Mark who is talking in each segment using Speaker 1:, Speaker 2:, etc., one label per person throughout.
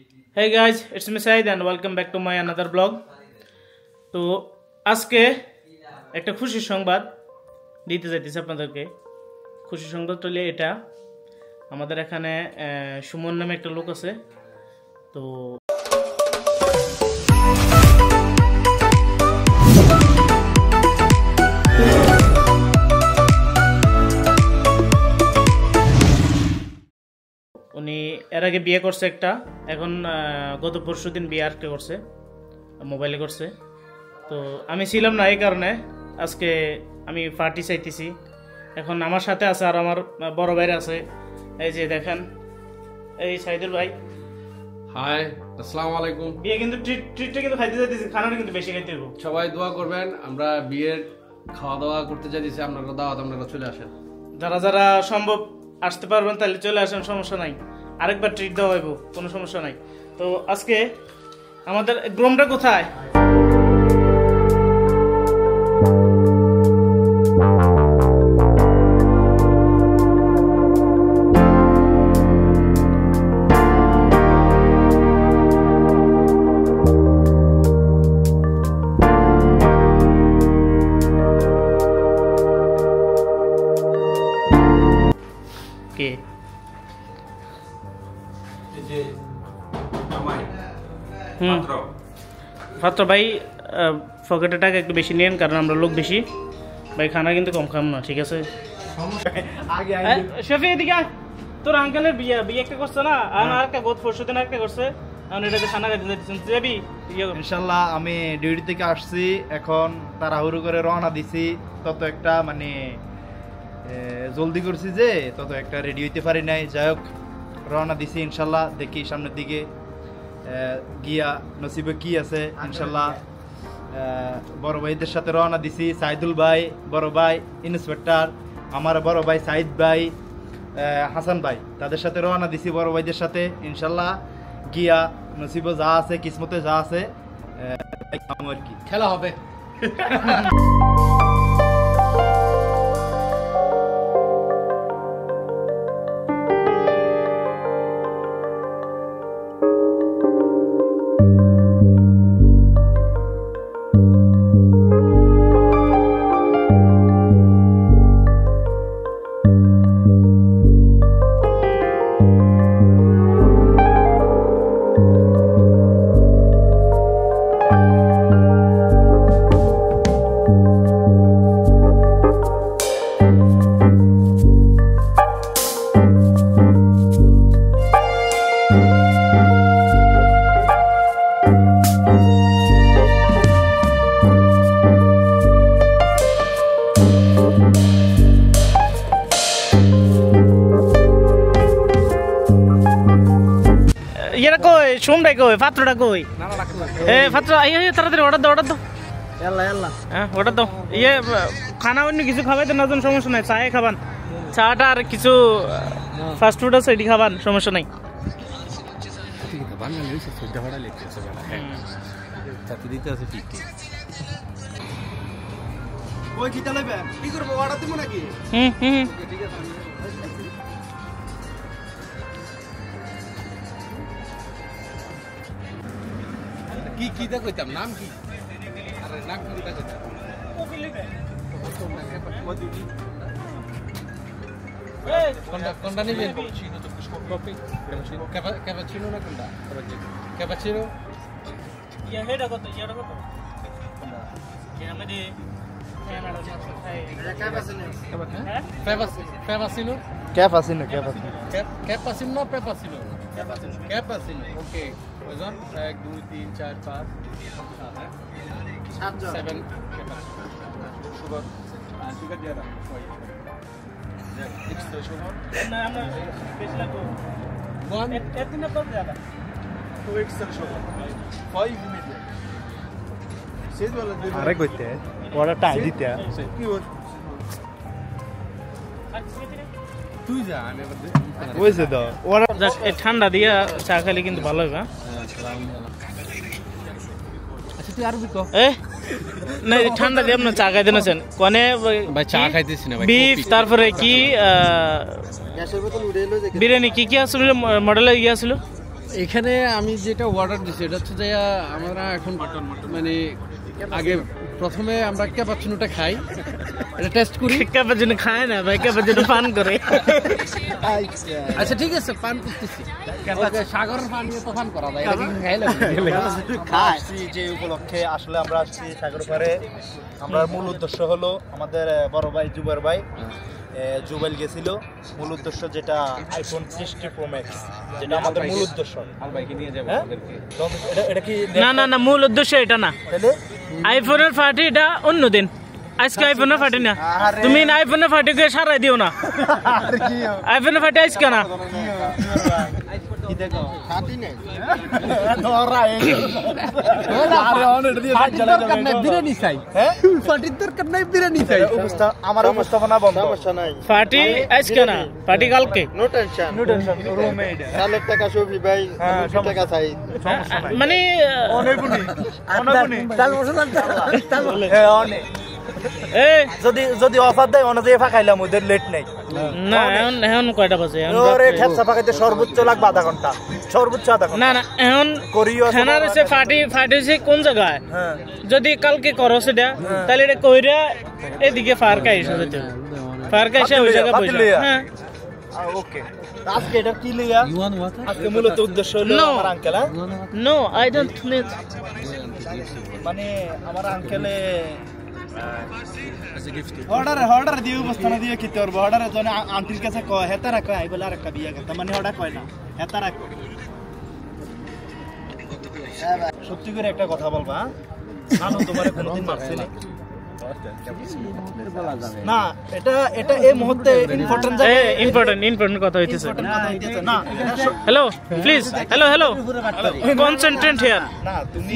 Speaker 1: Hey guys, it's me Said and welcome back to my another vlog. তো আজকে একটা খুশি সংবাদ দিতে যাইতেছি আপনাদেরকে। খুশি সংবাদটা হলো এটা, আমাদের এখানে সুমন নামে একটা লোক আছে। তো উনি এর আগে বিয়ে করছে একটা, এখন গত পরশুদিন বিয়ে আরেকটা করছে, মোবাইলে করছে। তো আমি ছিলাম না, এই কারণে আজকে আমি পার্টি চাইতেছি। এখন আমার সাথে আছে আর আমার বড় ভাইরা আছে, এই যে দেখেন, এই সাইদুল ভাই।
Speaker 2: হাই, আসসালামু আলাইকুম।
Speaker 1: বিয়ে কিন্তু ট্রিটটা কিন্তু খাইতে যাইতেছি, খানাটা কিন্তু বেশি খাইতে হবে।
Speaker 2: সবাই দোয়া করবেন, আমরা বিয়ের খাওয়া দাওয়া করতে যাইতেছি, আপনারা দাওয়াত আপনারা চলে আসেন।
Speaker 1: যারা যারা সম্ভব আসতে পারবেন তাহলে চলে আসেন, সমস্যা নাই। আরেকবার ট্রিট দেওয়া হইব, কোনো সমস্যা নাই। তো আজকে আমাদের গ্রোমটা কোথায়? কে? পাত্র ভাই, পকেটে টাকা একটু বেশি নেন, কারণ আমরা লোক বেশি ভাই, খানা কিন্তু কম খাম না, ঠিক আছে? শফি এদিকে আয়। তোর আঙ্কেলের বিয়ে একটা করছে না, আর একটা গত পরশুদিন একটা করছে, আমি এটাকে খানা খাইতে যাবি।
Speaker 3: ইনশাল্লাহ আমি ডিউটি থেকে আসছি, এখন তাড়াহুড়ো করে রওনা দিছি, তত একটা মানে জলদি করছি যে তত একটা রেডি হইতে পারি নাই। যাই হোক, রওনা দিছি ইনশাল্লাহ, দেখি সামনের দিকে গিয়া নসিবে কি আছে। ইনশাল্লাহ বড় ভাইদের সাথে রওনা দিছি, সাইদুল ভাই, বড় ভাই ইন্সপেক্টর, আমার বড় ভাই সাইদ ভাই, হাসান ভাই, তাদের সাথে রওনা দিছি বড় ভাইদের সাথে। ইনশাল্লাহ গিয়া নসিবে যা আছে, কিসমতে যা আছে আর কি
Speaker 2: খেলা হবে।
Speaker 1: ইয়েটা কই? সোমটাই কই? পাত্রটা কই? পাত্র তাড়াতাড়ি অর্ডার দাও, অর্ডার দাও, হ্যাঁ অর্ডার দাও। ইয়ে খানা অন্য কিছু খাওয়াইতে না, সমস্যা নাই, চায়ে খাবান, চাটা আর কিছু ফাস্ট ফুড আছে এটি খাবান, সমস্যা নাই।
Speaker 2: কি কি দা কইতাম, নাম কি? আরে নাম কি দা কইতাম? কোনটা নিবেন? কফি, ক্যাপাচিনো না কোনটা? ক্যাপাচিনো
Speaker 1: ইয়া হেডা কত? ইয়াটা কত? ইয়া মানে
Speaker 2: ক্যাপাচিনো ওকে। ওজন 1 2 3 4 5 7 সুগার দিয়ে দাও। এক্সট্রা সুগার
Speaker 1: না, আমরা বেশি লাগবে।
Speaker 2: 1
Speaker 1: এতদিন পর যাবে
Speaker 2: তো এক্সট্রা সুগার 5 মিনিট সেজ वाला दे।
Speaker 3: আরে কইতে ওরা টাই দিতে
Speaker 2: কি হল? তুই যা, আমি
Speaker 3: ওইছে দাও ওরা
Speaker 1: ঠান্ডা দিয়া চা খালি কিন্তু ভালো হবে।
Speaker 2: আচ্ছা তুই আরবি কো।
Speaker 1: না ঠান্ডা দিয়ে আপনি চা খাইতে নাছেন কোনে
Speaker 2: ভাই? চা খাইতেছি না ভাই,
Speaker 1: বিফ, তারপরে কি
Speaker 3: গ্যাসের বোতল উড়ে এলো যে
Speaker 1: বিরিয়ানি কি কি আসলে মডেলে গিয়ে আসলো
Speaker 4: এখানে আমি যেটা অর্ডার দিছি এটা হচ্ছে যে আমরা এখন মানে আগে প্রথমে আমরা ক্যাপাচিনোটা খাই, এটা টেস্ট করি।
Speaker 1: ক্যাপাচিনো খায় না ভাই, ক্যাপাচিনো পান করে।
Speaker 4: আচ্ছা ঠিক আছে, পান করতেছি। সাগরের পান নিয়ে তো পান করা যায়, এটা কিন্তু খাইলাম
Speaker 3: যে উপলক্ষে আসলে আমরা আসছি সাগর পাড়ে। আমরা মূল উদ্দেশ্য হলো আমাদের বড় ভাই জুবাইর ভাই জুবাইল গেছিল, মূল উদ্দেশ্য যেটা আইফোন 60 প্রো ম্যাক্স, যেটা আমাদের মূল উদ্দেশ্য। এটা কি
Speaker 1: না না না, মূল উদ্দেশ্য এটা না।
Speaker 3: তাহলে
Speaker 1: আইফোনের পার্টি এটা অন্য দিন, আজকে আইফোনের পার্টি না। তুমি আইফোনের পার্টি কে সারাই দিও না, আইফোনের পার্টি আজকে না।
Speaker 3: আমার উপস্থাপনা বন্ধ।
Speaker 1: পার্টি আজকে না, পার্টি কালকে। মানে
Speaker 3: যদি যদি অফার দেয় অনুযায়ী ফাঁকাইলাম, ওদের লেট নেই
Speaker 1: না। এখন কয়টা বাজে?
Speaker 3: ঠেপসা ফাঁকাইতে সর্বোচ্চ লাগবে আধা ঘন্টা, সর্বোচ্চ আধা ঘন্টা।
Speaker 1: না না, এখন খানার এসে পার্টি হচ্ছে কোন জায়গায়? যদি কালকে করো সেটা, তাহলে এটা কইরা এদিকে ফারকা এসে যেতে, ফারকা এসে ওই জায়গায় বসে। হ্যাঁ
Speaker 3: ওকে। আজকে এটা কি লইয়া? আজকে মূলত উদ্দেশ্য হলো আমার uncle.
Speaker 1: No, I don't need.
Speaker 3: মানে আমার আঙ্কেলে অর্ডার দিয়ে উপস্থাপনা দিয়ে খেতে পারবো। অর্ডারের জন্য আন্টির কাছে কয় হেতারা কয়, আই বলে আর একটা বিয়ে করতাম, মানে অর্ডার কয় না, হেতারা কয়। সত্যি করে একটা কথা বলবা, নানু তোমার কোনোদিন মারছে না? না, এটা এটা এই মুহূর্তে
Speaker 1: ইম্পর্টেন্ট কথা হইতেছে।
Speaker 3: না,
Speaker 1: hello please, hello concentrate here.
Speaker 3: না, তুমি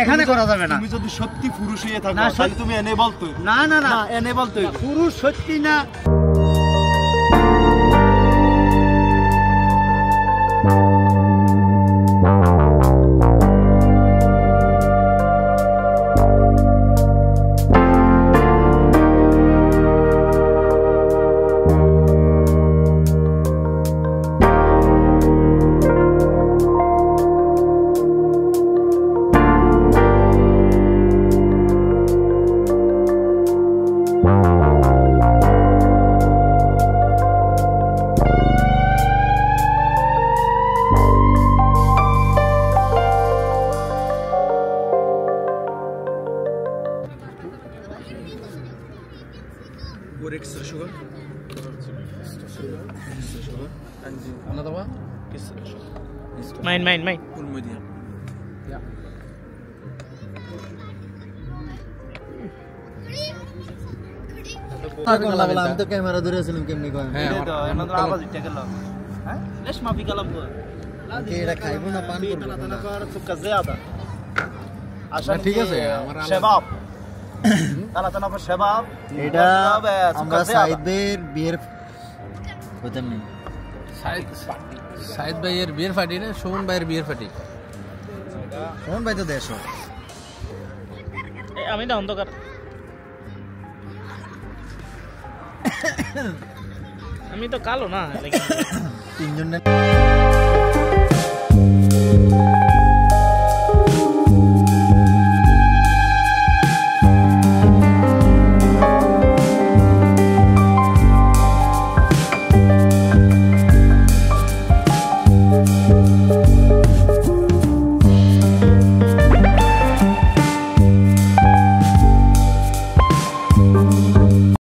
Speaker 3: এখানে করা যাবে না। তুমি যদি সত্যি পুরুষ হয়ে থাকো তাহলে তুমি এনে বলতো। না না না, এনে বলতো পুরুষ সত্যি না।
Speaker 2: Or extra sugar? And
Speaker 4: another one?
Speaker 1: Mine.
Speaker 2: full medium.
Speaker 5: আমি তো ক্যামেরা ধরে আছিলাম কেমনি কয় এটা খাইবো না পান করবো
Speaker 4: ঠিক আছে
Speaker 3: শেবাব তালাতানা পর শেবাব।
Speaker 5: এটা আমরা সাইদের বিয়ের হইতাম নেই।
Speaker 4: সাইদ ভাইয়ের বিয়ের পার্টি না, সুমন ভাইয়ের বিয়ের পার্টি।
Speaker 5: সুমন ভাই তো দেশ,
Speaker 1: আমি না অন্ধকার। আমি তো কালো না,
Speaker 5: তিনজন